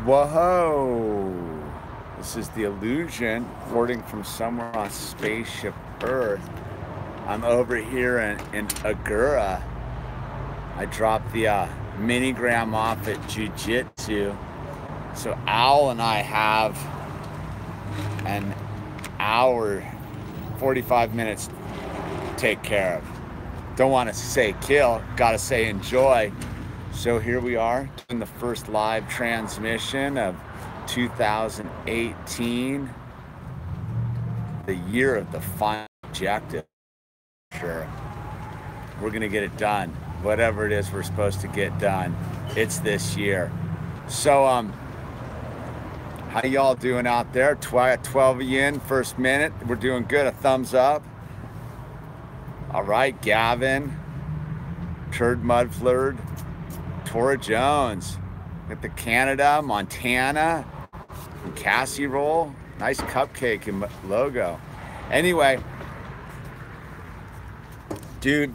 Whoa! This is the Illusion, reporting from somewhere on Spaceship Earth. I'm over here in Agoura. I dropped the minigram off at Jiu-Jitsu. So Al and I have an hour, 45 minutes to take care of. Don't want to say kill, gotta say enjoy. So here we are doing the first live transmission of 2018, the year of the final objective. Sure, we're gonna get it done. Whatever it is we're supposed to get done, it's this year. So how y'all doing out there? 12 of you in, first minute. We're doing good. A thumbs up. All right, Gavin, Turd Mudflurred, Tora Jones, got the Canada, Montana, and Cassie Roll. Nice cupcake and logo. Anyway, dude,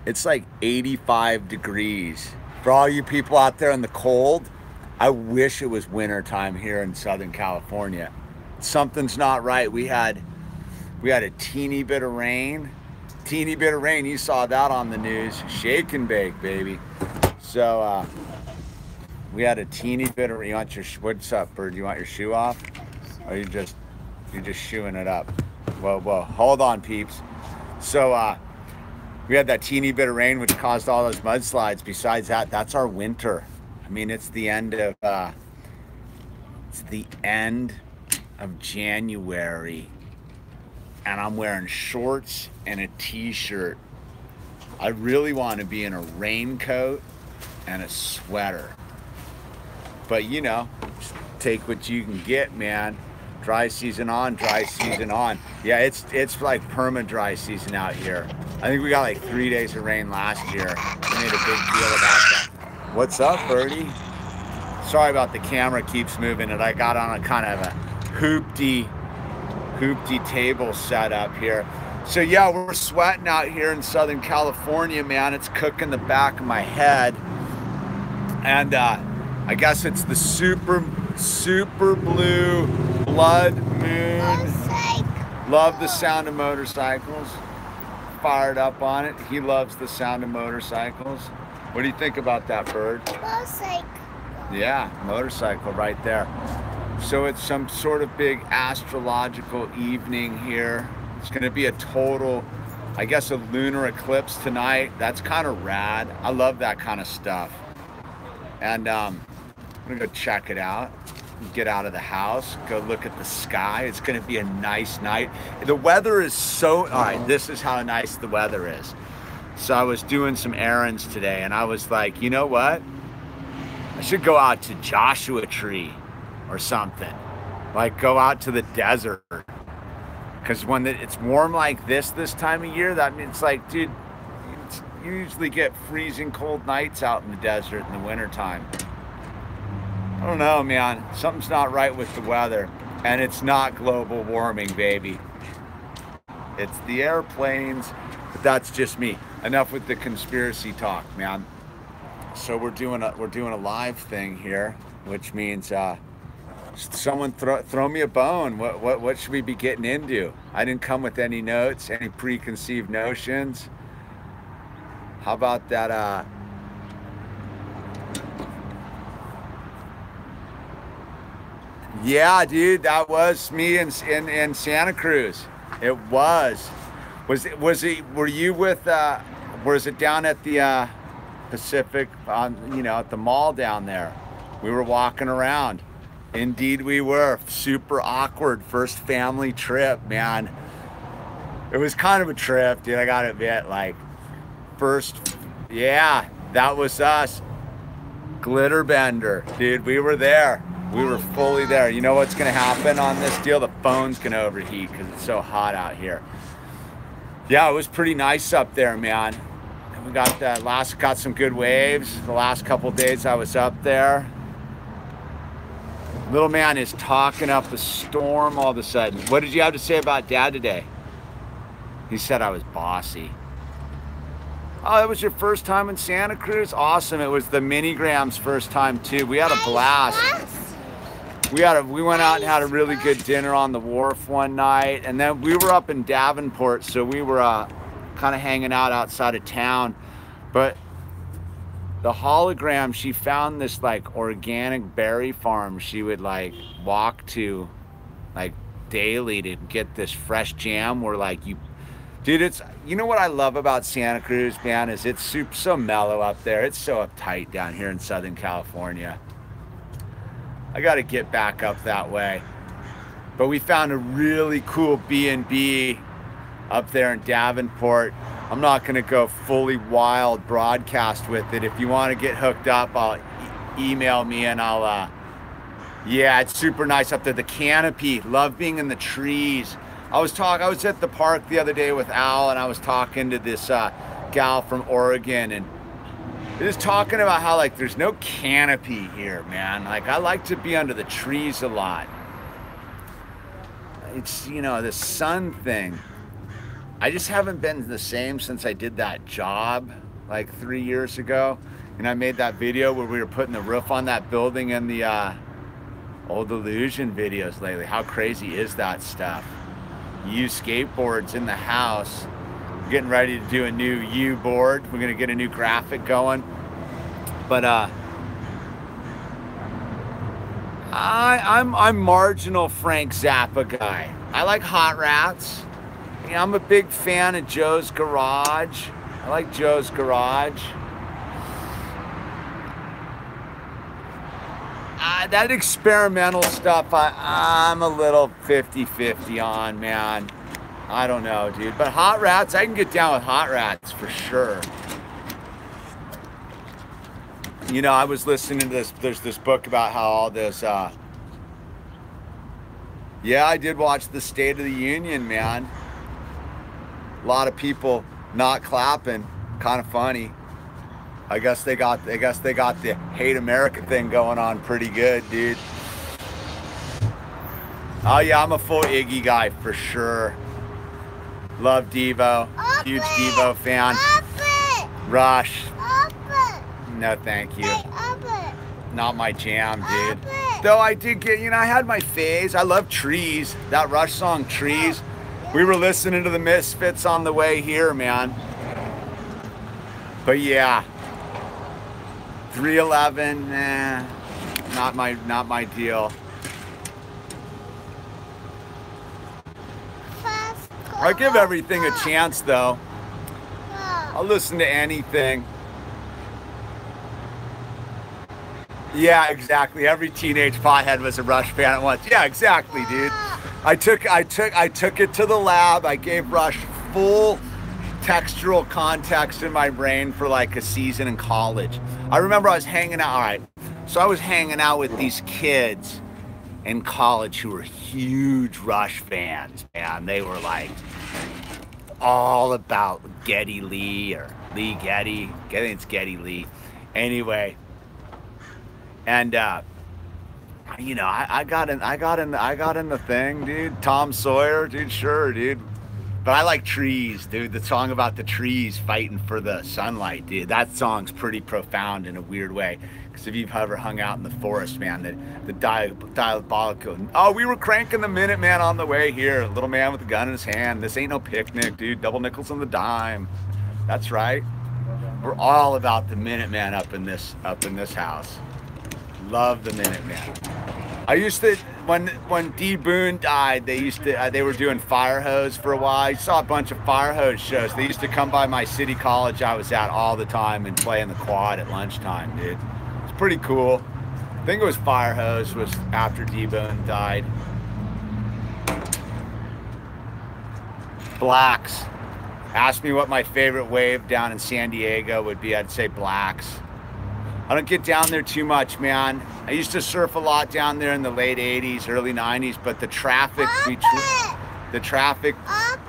it's like 85 degrees. For all you people out there in the cold, I wish it was winter time here in Southern California. Something's not right. We had a teeny bit of rain. Teeny bit of rain, you saw that on the news. Shake and bake, baby. So we had a teeny bit of rain. You want your, what's up, bird? You want your shoe off? Or you're just shoeing it up? Whoa, hold on, peeps. So we had that teeny bit of rain which caused all those mudslides. Besides that, that's our winter. I mean, it's the end of January, and I'm wearing shorts and a t-shirt. I really want to be in a raincoat and a sweater, but you know, just take what you can get, man. Dry season on, dry season on. Yeah, it's like perma dry season out here. I think we got like 3 days of rain last year. We made a big deal about that. What's up, birdie? Sorry about the camera keeps moving and I got on a kind of a hoopty table set up here. So yeah, we're sweating out here in Southern California, man. It's cooking the back of my head. And I guess it's the super blue blood moon. Love the sound of motorcycles. Fired up on it. He loves the sound of motorcycles. What do you think about that, bird? Motorcycle. Yeah, motorcycle right there. So it's some sort of big astrological evening here. It's gonna be a total, I guess, a lunar eclipse tonight. That's kind of rad. I love that kind of stuff. And I'm gonna go check it out. Get out of the house, go look at the sky. It's gonna be a nice night. The weather is so, all right, this is how nice the weather is. So I was doing some errands today and I was like, you know what? I should go out to Joshua Tree or something. Like go out to the desert. Because when it's warm like this time of year, that means like, dude, you usually get freezing cold nights out in the desert in the wintertime. I don't know, man. Something's not right with the weather. And it's not global warming, baby. It's the airplanes. But that's just me. Enough with the conspiracy talk, man. So we're doing a live thing here, which means someone throw me a bone. What should we be getting into? I didn't come with any notes, any preconceived notions. How about that? Yeah, dude, that was me in Santa Cruz. It was. Was it? Were you with? Was it down at the Pacific? At the mall down there. We were walking around. Indeed, we were. Super awkward first family trip, man. It was kind of a trip, dude. I gotta admit, like, yeah, that was us. Glitter Bender, dude. We were there. We were fully there. You know what's gonna happen on this deal? The phone's gonna overheat because it's so hot out here. Yeah, it was pretty nice up there, man. And we got some good waves. The last couple days I was up there. Little man is talking up a storm all of a sudden. What did you have to say about Dad today? He said I was bossy. Oh, that was your first time in Santa Cruz? Awesome. It was the Mini-Grams' first time too. We had a blast. We went out and had a really good dinner on the wharf one night, and then we were up in Davenport, so we were kind of hanging out outside of town. But the hologram, she found this like organic berry farm she would like walk to like daily to get this fresh jam where like dude, it's, you know what I love about Santa Cruz, man, is it's so mellow up there. It's so uptight down here in Southern California. I got to get back up that way. But we found a really cool B&B up there in Davenport. I'm not going to go fully wild broadcast with it. If you want to get hooked up, I'll email me and I'll, yeah, it's super nice up there. The canopy, love being in the trees. I was at the park the other day with Al, and I was talking to this gal from Oregon, and just talking about how like there's no canopy here, man. Like I like to be under the trees a lot. It's, you know, the sun thing. I just haven't been the same since I did that job like 3 years ago. And I made that video where we were putting the roof on that building in the old Illusion videos lately. How crazy is that stuff? You use skateboards in the house. We're getting ready to do a new U board. We're gonna get a new graphic going. But I'm marginal Frank Zappa guy. I like Hot Rats. You know, I'm a big fan of Joe's Garage. I like Joe's Garage. That experimental stuff, I'm a little 50-50 on, man. I don't know, dude. But Hot Rats, I can get down with Hot Rats for sure. You know, I was listening to this, there's this book about how all this, yeah, I did watch the State of the Union, man. A lot of people not clapping, kind of funny. I guess they got the hate America thing going on pretty good, dude. Oh yeah, I'm a full Iggy guy for sure. Love Devo, huge Devo fan. Rush. No, thank you. Not my jam, dude. Though I did get, you know, I had my phase. I love Trees. That Rush song, Trees. We were listening to the Misfits on the way here, man. But yeah. 311, nah, not my deal. I give everything a chance though. I'll listen to anything. Yeah, exactly. Every teenage pothead was a Rush fan at once. Yeah, exactly, dude. I took it to the lab. I gave Rush full textural context in my brain for like a season in college. I remember I was hanging out, all right, so I was hanging out with these kids in college who were huge Rush fans, man. They were like all about Geddy Lee or Lee Geddy. I think it's Geddy Lee. Anyway, and you know, I got in the thing, dude. Tom Sawyer, dude, sure, dude. But I like Trees, dude. The song about the trees fighting for the sunlight, dude. That song's pretty profound in a weird way. Because if you've ever hung out in the forest, man, the diabolical. Oh, we were cranking the Minuteman on the way here. A little man with a gun in his hand. This ain't no picnic, dude. Double nickels on the dime. That's right. We're all about the Minuteman up in this house. Love the Minuteman. I used to, when D. Boone died, they were doing Fire Hose for a while. I saw a bunch of Fire Hose shows. They used to come by my city college I was at all the time and play in the quad at lunchtime, dude. It's pretty cool. I think it was Fire Hose was after D. Boone died. Blacks. Ask me what my favorite wave down in San Diego would be. I'd say Blacks. I don't get down there too much, man. I used to surf a lot down there in the late 80s, early 90s, but the traffic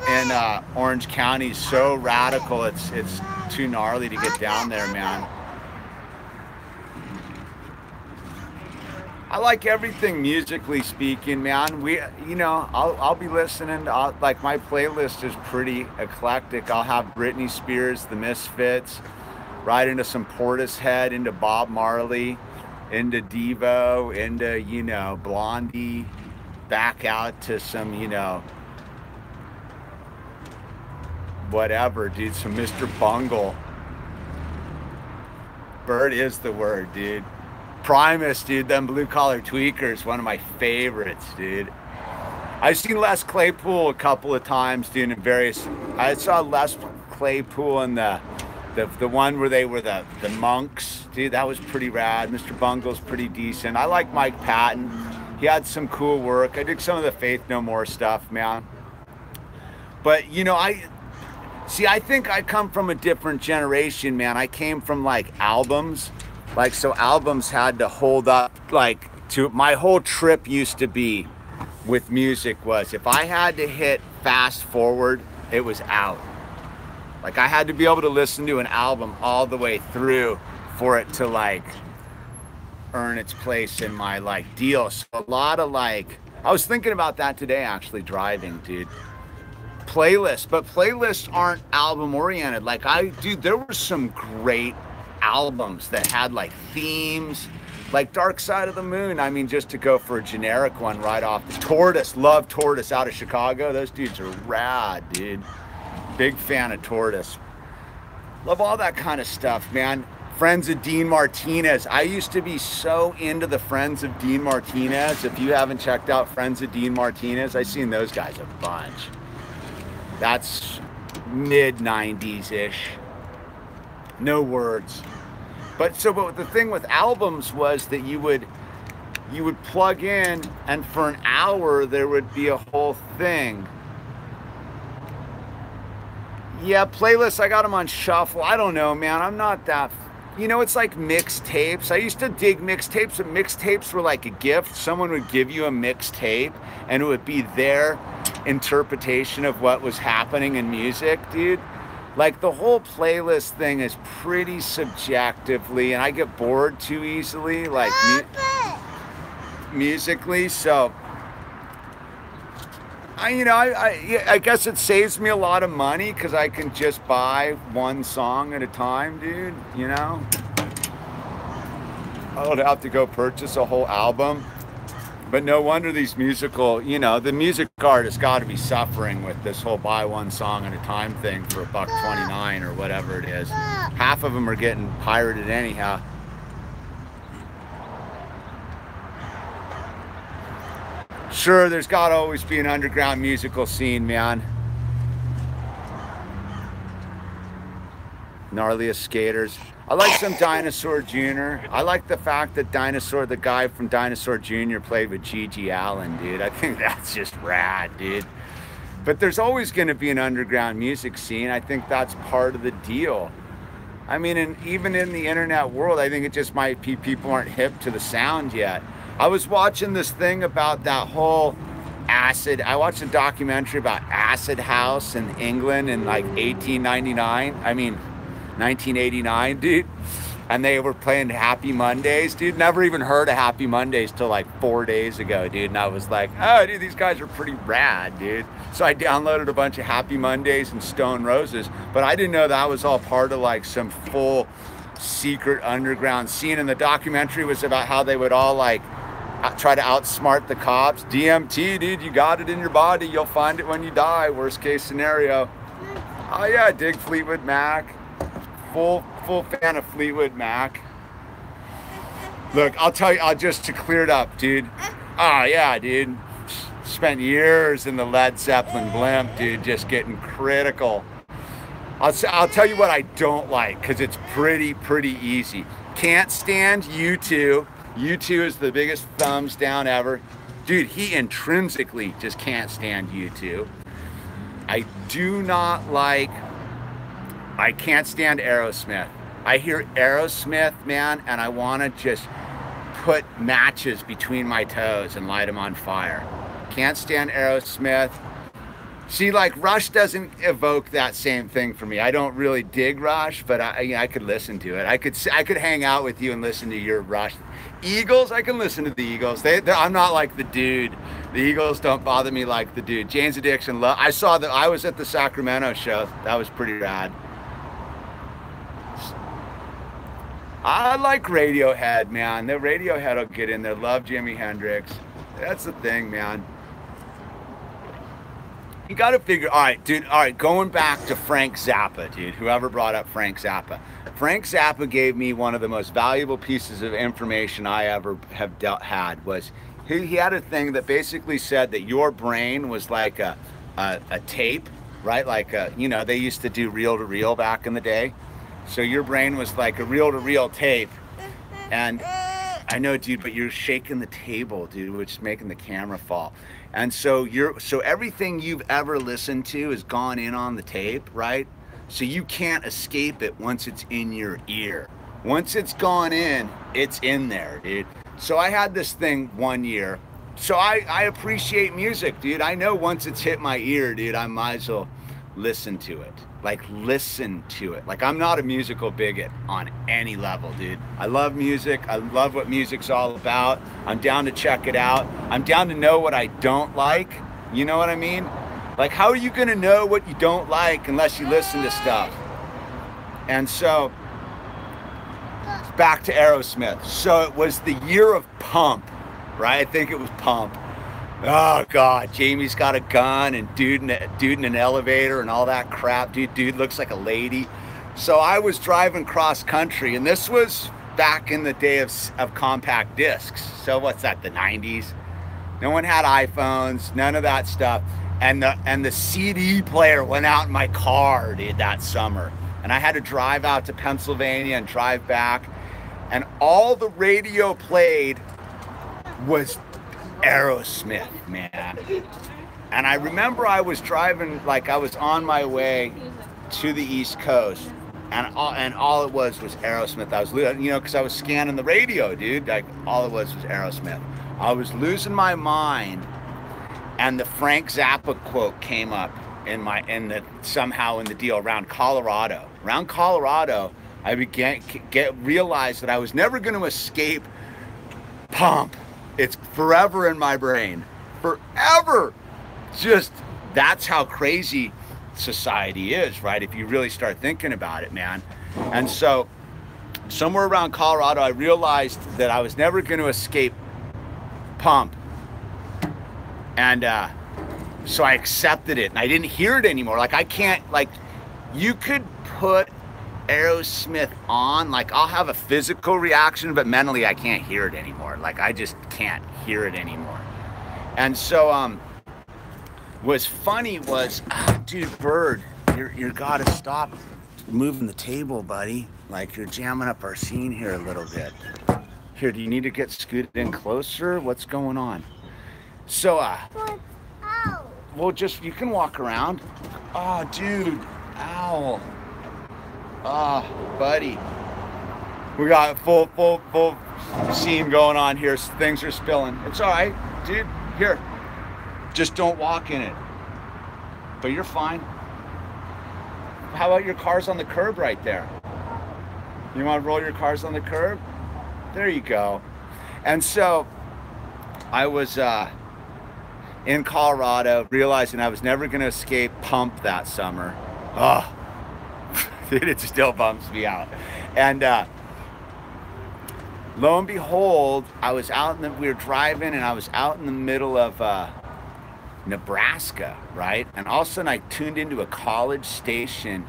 in Orange County is so radical, it's too gnarly to get down there, man. I like everything musically speaking, man. I'll be listening to, like, my playlist is pretty eclectic. I'll have Britney Spears, The Misfits, right into some Portishead, into Bob Marley, into Devo, into, Blondie, back out to some, whatever, dude, some Mr. Bungle. Bird is the word, dude. Primus, dude, them Blue Collar Tweakers, one of my favorites, dude. I've seen Les Claypool a couple of times, dude, in various. I saw Les Claypool in the one where they were the monks, dude. That was pretty rad. Mr. Bungle's pretty decent. I like Mike Patton. He had some cool work. I did some of the Faith No More stuff, man. But I think I come from a different generation, man. I came from like albums. Like, so albums had to hold up, like, to my whole trip used to be with music was if I had to hit fast forward, it was out. Like, I had to be able to listen to an album all the way through for it to, like, earn its place in my, like, deal. So a lot of, like, I was thinking about that today, actually, driving, dude. Playlists, but playlists aren't album oriented. Like, there were some great albums that had like themes, like Dark Side of the Moon. I mean, just to go for a generic one right off the Tortoise, love Tortoise out of Chicago. Those dudes are rad, dude. Big fan of Tortoise. Love all that kind of stuff, man. Friends of Dean Martinez. I used to be so into the Friends of Dean Martinez. If you haven't checked out Friends of Dean Martinez, I've seen those guys a bunch. That's mid 90s-ish. No words. But the thing with albums was that you would plug in, and for an hour there would be a whole thing. Yeah, playlists, I got them on shuffle. I don't know, man. I'm not that. It's like mixtapes. I used to dig mixtapes, but mixtapes were like a gift. Someone would give you a mixtape, and it would be their interpretation of what was happening in music, dude. Like, the whole playlist thing is pretty subjectively, and I get bored too easily, like, musically. So, I guess it saves me a lot of money because I can just buy one song at a time, dude, I don't have to go purchase a whole album. But no wonder these musical, the music artists got to be suffering with this whole buy one song at a time thing for $1.29 or whatever it is. Half of them are getting pirated anyhow. Sure, there's got to always be an underground musical scene, man. Gnarliest skaters. I like some Dinosaur Jr. I like the fact that the guy from Dinosaur Jr. played with Gigi Allen, dude. I think that's just rad, dude. But there's always going to be an underground music scene. I think that's part of the deal. I mean, and even in the internet world, I think it just might be people aren't hip to the sound yet. I was watching this thing about that whole acid. I watched a documentary about acid house in England in like 1989, dude. And they were playing Happy Mondays, dude. Never even heard of Happy Mondays till like 4 days ago, dude. And I was like, oh, dude, these guys are pretty rad, dude. So I downloaded a bunch of Happy Mondays and Stone Roses, but I didn't know that was all part of like some full secret underground scene. And the documentary was about how they would all like try to outsmart the cops. DMT, dude, you got it in your body. You'll find it when you die. Worst case scenario. Oh yeah, dig Fleetwood Mac. Full fan of Fleetwood Mac. Look, I'll tell you, just to clear it up, dude. Oh yeah, dude. Spent years in the Led Zeppelin blimp, dude, just getting critical. I'll tell you what I don't like, because it's pretty easy. Can't stand U2. U2 is the biggest thumbs down ever. Dude, he intrinsically just can't stand U2. I can't stand Aerosmith. I hear Aerosmith, man, and I want to just put matches between my toes and light them on fire. Can't stand Aerosmith. See, like Rush doesn't evoke that same thing for me. I don't really dig Rush, but I could listen to it. I could hang out with you and listen to your Rush. Eagles, I can listen to the Eagles. I'm not like the dude. The Eagles don't bother me like the dude. Jane's Addiction. I was at the Sacramento show. That was pretty rad. I like Radiohead, man. The Radiohead will get in there. Love Jimi Hendrix. That's the thing, man. You got to figure, all right, dude, all right, going back to Frank Zappa, dude, whoever brought up Frank Zappa. Frank Zappa gave me one of the most valuable pieces of information I ever have had was he had a thing that basically said that your brain was like a tape, right? Like, they used to do reel-to-reel back in the day. So your brain was like a reel-to-reel tape. And I know, dude, but you're shaking the table, dude, which is making the camera fall. And so everything you've ever listened to has gone in on the tape, right? So you can't escape it once it's in your ear. Once it's gone in, it's in there, dude. So I had this thing one year. So I appreciate music, dude. I know once it's hit my ear, dude, I might as well listen to it. Like, listen to it. Like, I'm not a musical bigot on any level, dude. I love music. I love what music's all about. I'm down to check it out. I'm down to know what I don't like. You know what I mean? Like, how are you gonna know what you don't like unless you listen to stuff? And so, back to Aerosmith. So it was the year of Pump, right? I think it was Pump. Oh God, Jamie's got a gun and dude in an elevator and all that crap. Dude looks like a lady. So I was driving cross country, and this was back in the day of compact discs. So what's that, the 90s? No one had iPhones, none of that stuff. And the CD player went out in my car, dude, that summer. And I had to drive out to Pennsylvania and drive back. And all the radio played was Aerosmith, man. And I remember I was driving, like I was on my way to the East Coast, and all it was Aerosmith. I was, because I was scanning the radio, dude. Like, all it was Aerosmith. I was losing my mind, and the Frank Zappa quote came up somehow in the deal around Colorado. Around Colorado, I realized that I was never going to escape Pump. It's forever in my brain, forever. Just, that's how crazy society is, right? If you really start thinking about it, man. And so somewhere around Colorado, I realized that I was never going to escape Pump. And so I accepted it, and I didn't hear it anymore. Like, I can't, like, you could put Aerosmith on, like, I'll have a physical reaction, but mentally I can't hear it anymore. Like, I just can't hear it anymore. And so what's funny was, dude, Bird, you gotta stop moving the table, buddy. Like, you're jamming up our scene here a little bit. Here, do you need to get scooted in closer? What's going on? So well, just, you can walk around. Oh, dude, ow. Ah, buddy. We got full scene going on here. Things are spilling. It's all right, dude. Here. Just don't walk in it. But you're fine. How about your car's on the curb right there? You want to roll your cars on the curb? There you go. And so I was in Colorado, realizing I was never going to escape Pump that summer. Oh. Dude, it still bums me out. And lo and behold, we were driving, and I was out in the middle of Nebraska, right? And all of a sudden I tuned into a college station,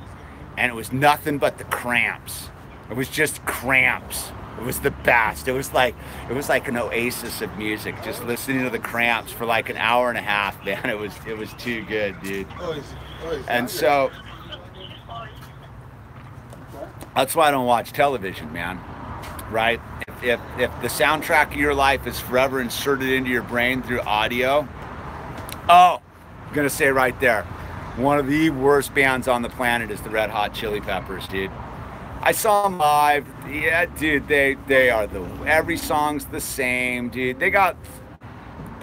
and it was nothing but the Cramps. It was just Cramps. It was the best. It was like an oasis of music, just listening to the Cramps for like an hour and a half, man. It was too good, dude. And so that's why I don't watch television, man, right? If the soundtrack of your life is forever inserted into your brain through audio, I'm gonna say right there, one of the worst bands on the planet is the Red Hot Chili Peppers, dude. I saw them live. Yeah, dude, they are every song's the same, dude. They got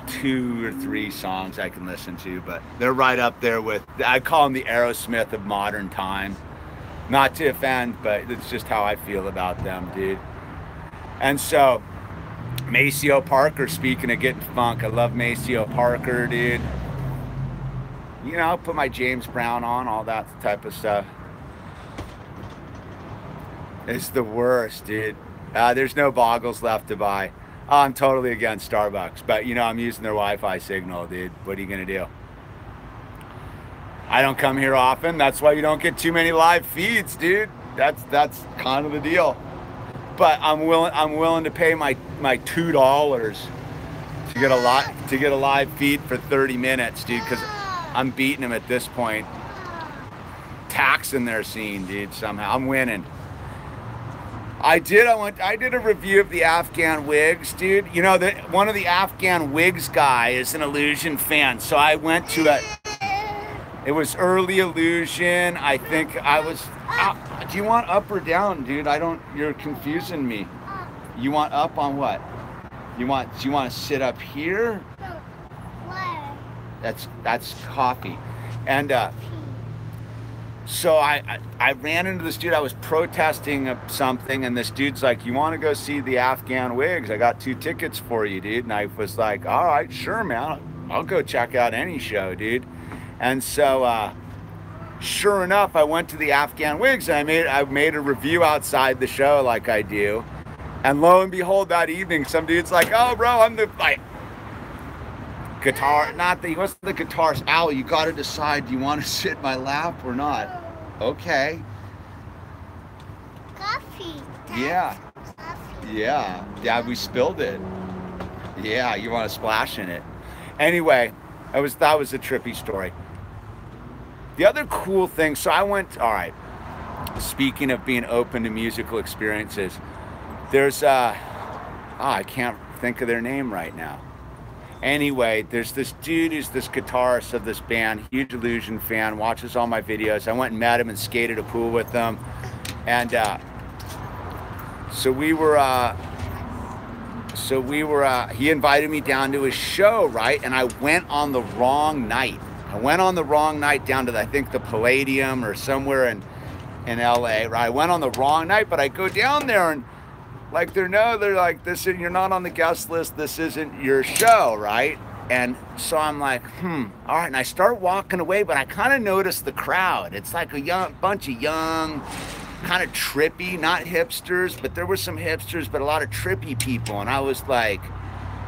2 or 3 songs I can listen to, but they're right up there with, I call them the Aerosmith of modern time. Not to offend, but it's just how I feel about them, dude. And so, Maceo Parker, speaking of getting funk, I love Maceo Parker, dude. You know, I'll put my James Brown on, all that type of stuff. It's the worst, dude. There's no Boggles left to buy. I'm totally against Starbucks, but you know, I'm using their Wi-Fi signal, dude. What are you gonna do? I don't come here often. That's why you don't get too many live feeds, dude. That's kind of the deal. But I'm willing to pay my $2 to get a live feed for 30 minutes, dude, because I'm beating them at this point. Taxing their scene, dude, somehow. I'm winning. I did a review of the Afghan Wigs, dude. You know, one of the Afghan Wigs guy is an Illusion fan. So I went to it was early Illusion. I think I was, do you want up or down, dude? You're confusing me. You want up on what? Do you want to sit up here? That's coffee. And so I ran into this dude. I was protesting something, and this dude's like, you want to go see the Afghan Wigs? I got 2 tickets for you, dude. And I was like, all right, sure, man. I'll go check out any show, dude. And so, sure enough, I went to the Afghan Wigs, and I made a review outside the show like I do. And lo and behold, that evening, some dude's like, oh, bro, I'm the, like, guitar, he wasn't the guitarist. Al, you got to decide, do you want to sit in my lap or not? Okay. Coffee. Yeah. Coffee. Yeah. Yeah, we spilled it. Yeah, you want to splash in it. Anyway, that was a trippy story. The other cool thing, so I went, all right, speaking of being open to musical experiences, there's, I can't think of their name right now. Anyway, there's this dude who's this guitarist of this band, huge Illusion fan, watches all my videos. I went and met him and skated a pool with him. And so we were, he invited me down to his show, right? And I went on the wrong night. I went on the wrong night down to, I think, the Palladium or somewhere in LA, right? I went on the wrong night, but I go down there and like they're like, you're not on the guest list, this isn't your show, right? And so I'm like, all right, and I start walking away, but I kind of notice the crowd. It's like a bunch of young, kind of trippy, not hipsters, but there were some hipsters, but a lot of trippy people. And I was like,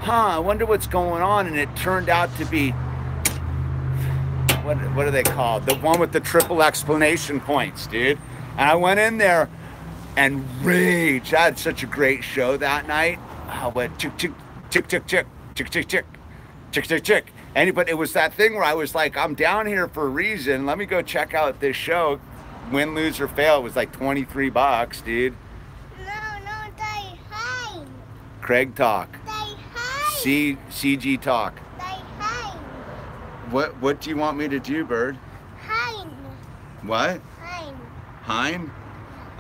I wonder what's going on. And it turned out to be, what are they called? The one with the triple exclamation points, dude. And I went in there and rage. I had such a great show that night. I went chick, chick, chick, chick, chick, chick, chick, chick, chick, chick, chick. But it was that thing where I was like, I'm down here for a reason. Let me go check out this show. Win, lose, or fail. It was like $23, dude. No, they hang. Craig talk. They hang. CG talk. They hang. What do you want me to do, Bird? Hang. What? Hang. Hein?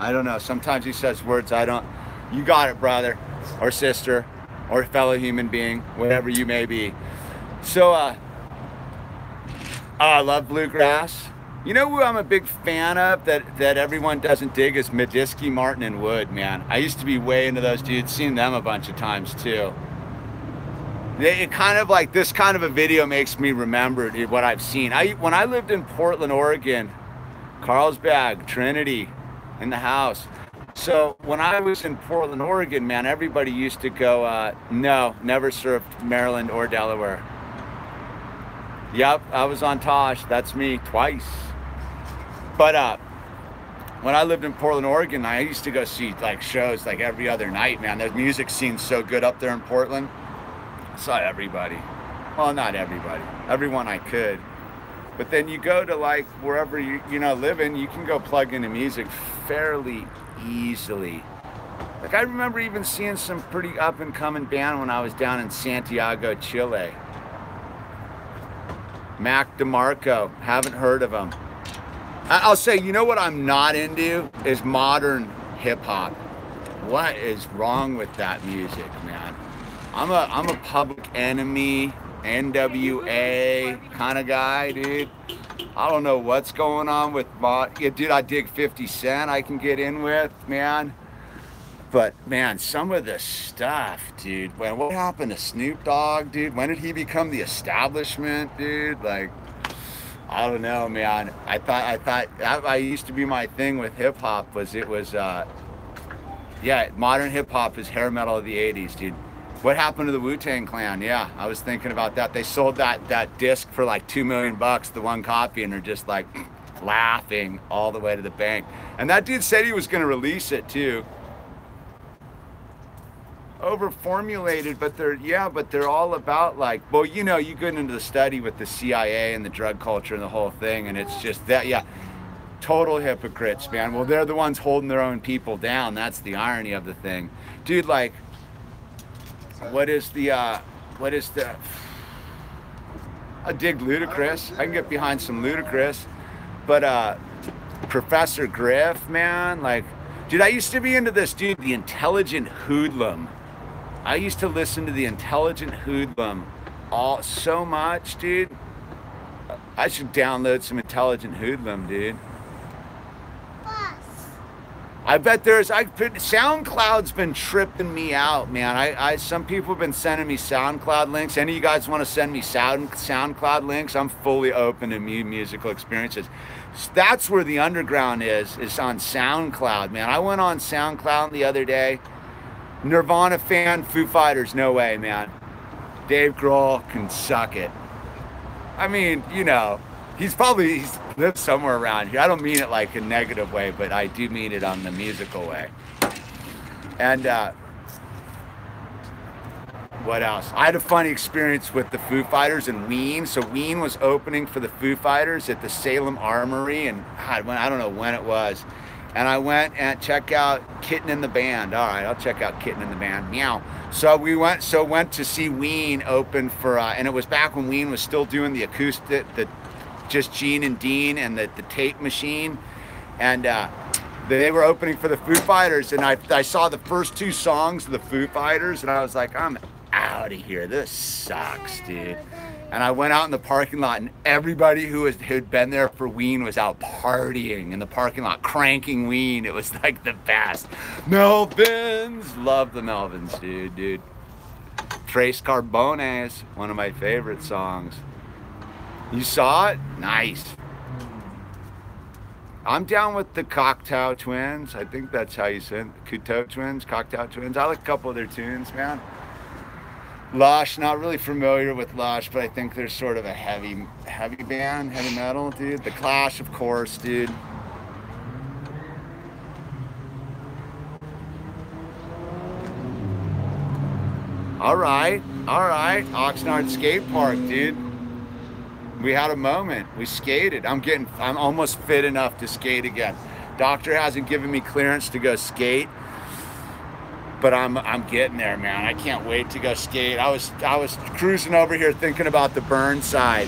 I don't know. Sometimes he says words I don't. You got it, brother, or sister, or fellow human being, whatever you may be. So, I love bluegrass. You know who I'm a big fan of that everyone doesn't dig is Medeski, Martin, and Wood, man. I used to be way into those dudes, seen them a bunch of times too. It kind of like, this kind of a video makes me remember, dude, what I've seen. When I lived in Portland, Oregon, Carlsbad, Trinity, in the house. So when I was in Portland, Oregon, man, everybody used to go, no, never surfed Maryland or Delaware. Yep, I was on Tosh, that's me, twice. But when I lived in Portland, Oregon, I used to go see like shows like every other night, man. The music scene's so good up there in Portland. I saw everybody. Well, not everybody, everyone I could. But then you go to like wherever you live in, you can go plug into music fairly easily. Like I remember even seeing some pretty up and coming band when I was down in Santiago, Chile. Mac DeMarco, haven't heard of him. I'll say, you know what I'm not into is modern hip hop. What is wrong with that music, man? I'm a Public Enemy, NWA kind of guy, dude. I don't know what's going on with yeah, dude, I dig 50 Cent I can get in with, man. But man, some of this stuff, dude. What happened to Snoop Dogg, dude? When did he become the establishment, dude? Like, I don't know, man. I thought that used to be my thing with hip hop yeah, modern hip hop is hair metal of the 80s, dude. What happened to the Wu-Tang Clan? Yeah, I was thinking about that. They sold that disc for like $2 million, the one copy, and they're just like laughing all the way to the bank. And that dude said he was going to release it too. Over-formulated, but they're all about like, well, you know, you get into the study with the CIA and the drug culture and the whole thing, and it's just that, yeah, total hypocrites, man. Well, they're the ones holding their own people down. That's the irony of the thing, dude. Like, what is the I dig Ludacris. I can get behind some Ludacris, but Professor Griff, man, like, dude, I used to be into this, dude, the Intelligent Hoodlum. I used to listen to the Intelligent Hoodlum so much, dude. I should download some Intelligent Hoodlum, dude. I bet SoundCloud's been tripping me out, man. Some people have been sending me SoundCloud links. Any of you guys want to send me SoundCloud links? I'm fully open to musical experiences. That's where the underground is on SoundCloud, man. I went on SoundCloud the other day. Nirvana fan, Foo Fighters, no way, man. Dave Grohl can suck it. I mean, you know, he's lives somewhere around here. I don't mean it like a negative way, but I do mean it on the musical way. And what else? I had a funny experience with the Foo Fighters and Ween. So Ween was opening for the Foo Fighters at the Salem Armory, and I don't know when it was. And I went and checked out Kitten in the Band. All right, I'll check out Kitten in the Band. Meow. So went to see Ween open for, and it was back when Ween was still doing the acoustic, just Gene and Dean and the tape machine. And they were opening for the Foo Fighters, and I saw the first two songs of the Foo Fighters, and I was like, I'm out of here. This sucks, dude. And I went out in the parking lot, and everybody who'd been there for Ween was out partying in the parking lot, cranking Ween. It was like the best. Melvins, love the Melvins, dude. Tres Carbones, one of my favorite songs. You saw it? Nice. I'm down with the Cocteau Twins. I think that's how you say it. Cocteau Twins. I like a couple of their tunes, man. Lush, not really familiar with Lush, but I think they're sort of a heavy band, heavy metal, dude. The Clash, of course, dude. All right. Oxnard Skate Park, dude. We had a moment. We skated. I'm almost fit enough to skate again. Doctor hasn't given me clearance to go skate, but I'm getting there, man. I can't wait to go skate. I was cruising over here thinking about the Burnside.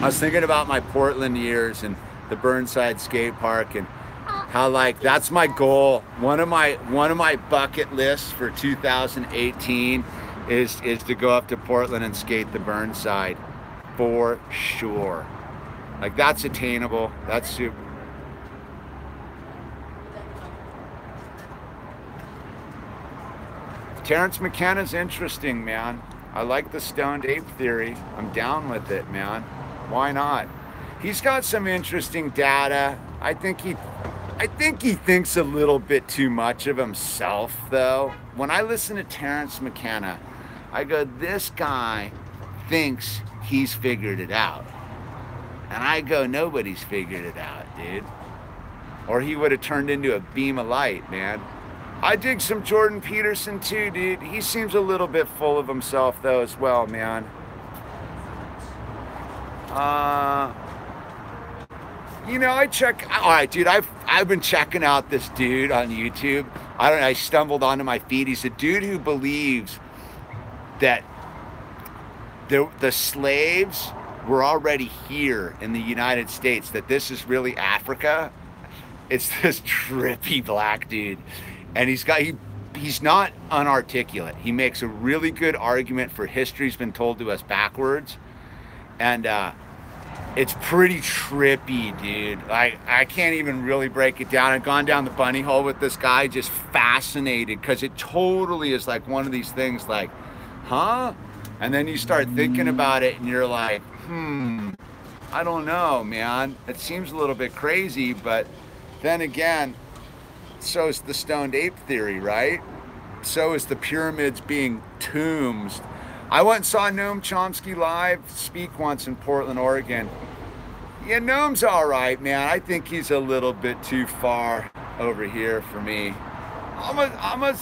I was thinking about my Portland years and the Burnside skate park, and how, like, that's my goal. One of my bucket lists for 2018 is to go up to Portland and skate the Burnside, for sure. Like, that's attainable. That's super. Terence McKenna's interesting, man. I like the stoned ape theory. I'm down with it, man. Why not? He's got some interesting data. I think he thinks a little bit too much of himself, though. When I listen to Terence McKenna, I go, this guy thinks he's figured it out. And I go, nobody's figured it out, dude. Or he would have turned into a beam of light, man. I dig some Jordan Peterson too, dude. He seems a little bit full of himself though as well, man. You know, all right, dude, I've been checking out this dude on YouTube. I stumbled onto my feed. He's a dude who believes that the slaves were already here in the United States, that this is really Africa. It's this trippy black dude. And he he's not unarticulate. He makes a really good argument for history's been told to us backwards. And it's pretty trippy, dude. I can't even really break it down. I've gone down the bunny hole with this guy, just fascinated, because it totally is like one of these things like, huh? And then you start thinking about it and you're like, I don't know, man. It seems a little bit crazy, but then again, so is the stoned ape theory, right? So is the pyramids being tombs. I went and saw Noam Chomsky live speak once in Portland, Oregon. Yeah, Noam's all right, man. I think he's a little bit too far over here for me. I'm a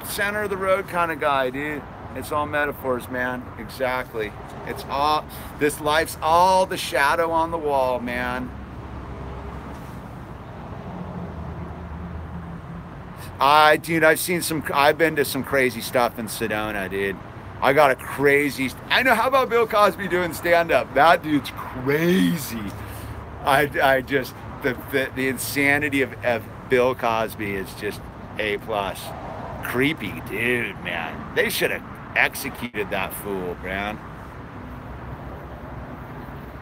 center of the road kind of guy, dude. It's all metaphors, man. Exactly. It's all, this life's all the shadow on the wall, man. Dude, I've been to some crazy stuff in Sedona, dude. I got a crazy, I know, how about Bill Cosby doing stand-up? That dude's crazy. I just, the insanity of Bill Cosby is just A+. Creepy dude, man. They should have executed that fool, man.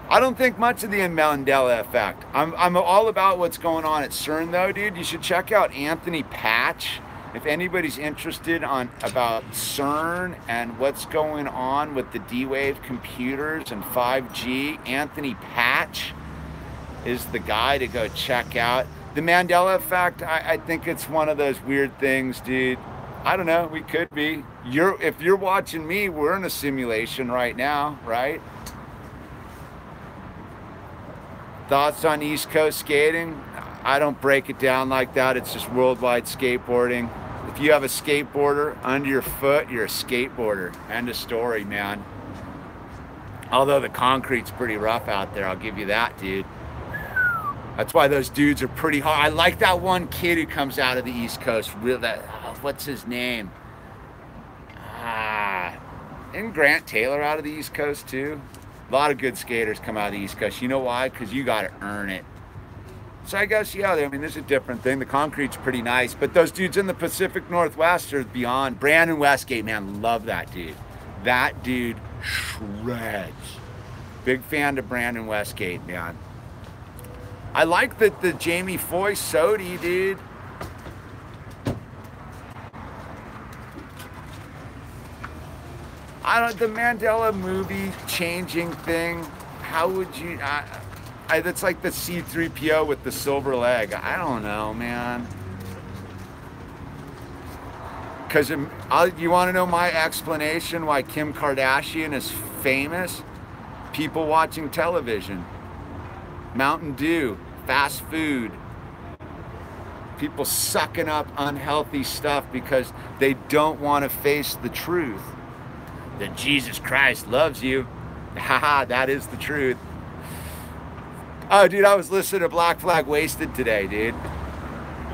I don't think much of the Mandela effect. I'm all about what's going on at CERN though, dude. You should check out Anthony Patch. If anybody's interested about CERN and what's going on with the D-Wave computers and 5G, Anthony Patch is the guy to go check out. The Mandela effect, I think it's one of those weird things, dude. I don't know, we could be. If you're watching me, we're in a simulation right now, right? Thoughts on East Coast skating? I don't break it down like that. It's just worldwide skateboarding. If you have a skateboarder under your foot, you're a skateboarder. End of story, man. Although the concrete's pretty rough out there, I'll give you that, dude. That's why those dudes are pretty hard. I like that one kid who comes out of the East Coast. What's his name? Isn't Grant Taylor out of the East Coast too? A lot of good skaters come out of the East Coast. You know why? Because you got to earn it. So I guess, yeah, I mean, there's a different thing. The concrete's pretty nice, but those dudes in the Pacific Northwest are beyond. Brandon Westgate, man, love that dude. That dude shreds. Big fan of Brandon Westgate, man. I like the Jamie Foy Sodi, dude. The Mandela movie changing thing, how would you, that's like the C-3PO with the silver leg. I don't know, man. Because you want to know my explanation why Kim Kardashian is famous? People watching television. Mountain Dew, fast food. People sucking up unhealthy stuff because they don't want to face the truth. That Jesus Christ loves you. Haha, that is the truth. Oh, dude, I was listening to Black Flag Wasted today, dude.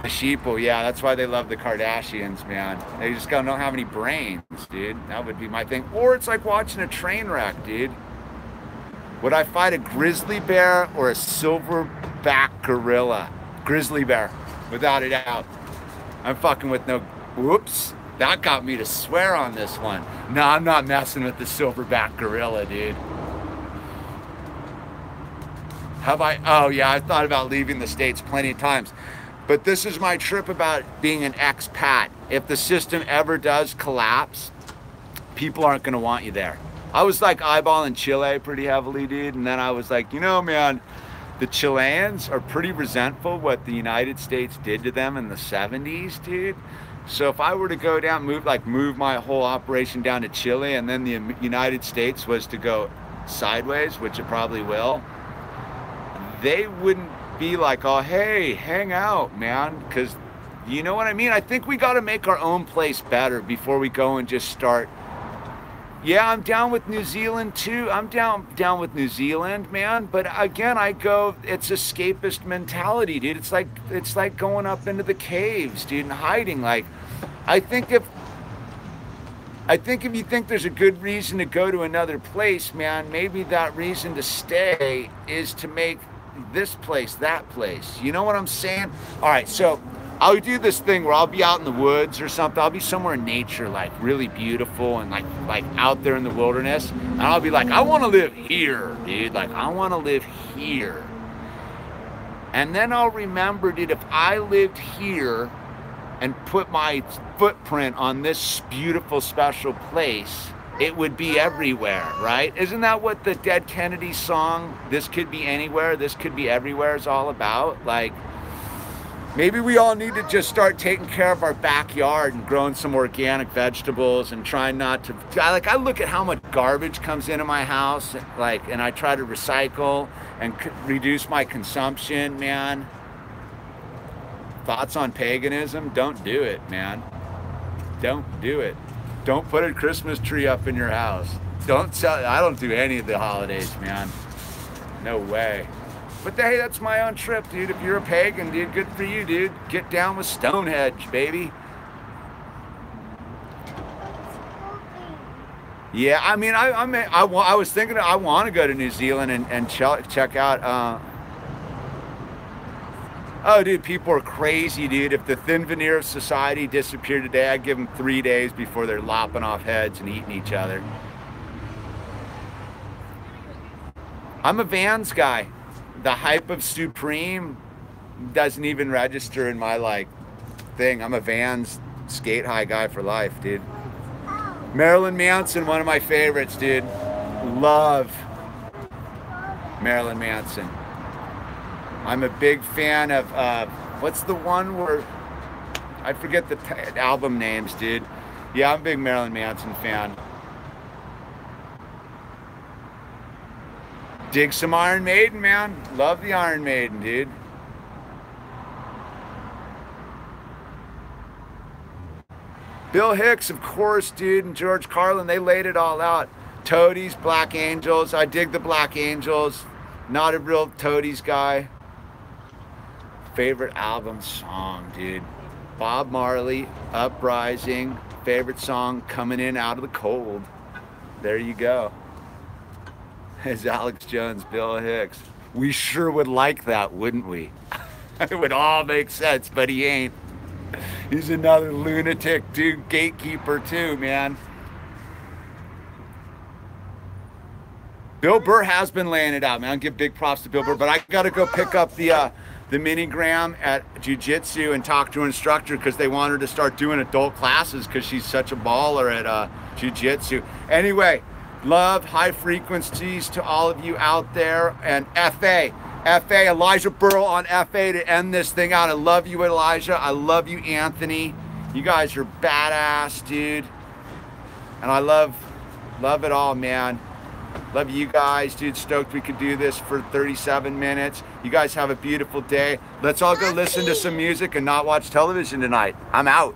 The sheeple, yeah, that's why they love the Kardashians, man. They just don't have any brains, dude. That would be my thing. Or it's like watching a train wreck, dude. Would I fight a grizzly bear or a silverback gorilla? Grizzly bear, without a doubt. I'm fucking with no, whoops. That got me to swear on this one. No, I'm not messing with the silverback gorilla, dude. Oh yeah, I've thought about leaving the States plenty of times. But this is my trip about being an expat. If the system ever does collapse, people aren't gonna want you there. I was like eyeballing Chile pretty heavily, dude. And then I was like, you know, man, the Chileans are pretty resentful what the United States did to them in the 70s, dude. So if I were to go down, move my whole operation down to Chile, and then the United States was to go sideways, which it probably will, they wouldn't be like, oh, hey, hang out, man, because you know what I mean? I think we got to make our own place better before we go and just start. Yeah, I'm down with New Zealand too. I'm down with New Zealand, man. But again, it's escapist mentality, dude. It's like going up into the caves, dude, and hiding. Like, I think if you think there's a good reason to go to another place, man, maybe that reason to stay is to make this place that place. You know what I'm saying? All right, so I'll do this thing where I'll be out in the woods or something. I'll be somewhere in nature, like really beautiful and like out there in the wilderness. And I'll be like, I want to live here, dude. Like, I want to live here. And then I'll remember, dude, if I lived here and put my footprint on this beautiful, special place, it would be everywhere, right? Isn't that what the Dead Kennedy song, This Could Be Anywhere, This Could Be Everywhere, is all about? Like, maybe we all need to just start taking care of our backyard and growing some organic vegetables and trying not to, like, I look at how much garbage comes into my house, like, and I try to recycle and reduce my consumption, man. Thoughts on paganism? Don't do it, man. Don't do it. Don't put a Christmas tree up in your house. Don't sell. I don't do any of the holidays, man. No way. But hey, that's my own trip, dude. If you're a pagan, dude, good for you, dude. Get down with Stonehenge, baby. Yeah, I mean, I was thinking I want to go to New Zealand and check out. Oh, dude, people are crazy, dude. If the thin veneer of society disappeared today, I'd give them 3 days before they're lopping off heads and eating each other. I'm a Vans guy. The hype of Supreme doesn't even register in my, like, thing. I'm a Vans skate high guy for life, dude. Marilyn Manson, one of my favorites, dude. Love Marilyn Manson. I'm a big fan of, what's the one where, I forget the album names, dude. Yeah, I'm a big Marilyn Manson fan. Dig some Iron Maiden, man. Love the Iron Maiden, dude. Bill Hicks, of course, dude, and George Carlin, they laid it all out. Toadies, Black Angels. I dig the Black Angels. Not a real Toadies guy. Favorite album song, dude. Bob Marley, Uprising. Favorite song, Coming In Out of the Cold. There you go. It's Alex Jones, Bill Hicks. We sure would like that, wouldn't we? It would all make sense, but he ain't. He's another lunatic, dude. Gatekeeper too, man. Bill Burr has been laying it out, man. I'll give big props to Bill Burr, but I gotta go pick up the minigram at jiu-jitsu and talk to her instructor because they want her to start doing adult classes because she's such a baller at jiu-jitsu. Anyway, love, high frequencies to all of you out there. And FA, Elijah Burrell on FA to end this thing out. I love you, Elijah. I love you, Anthony. You guys are badass, dude. And I love it all, man. Love you guys, dude. Stoked we could do this for 37 minutes. You guys have a beautiful day. Let's all go listen to some music and not watch television tonight. I'm out.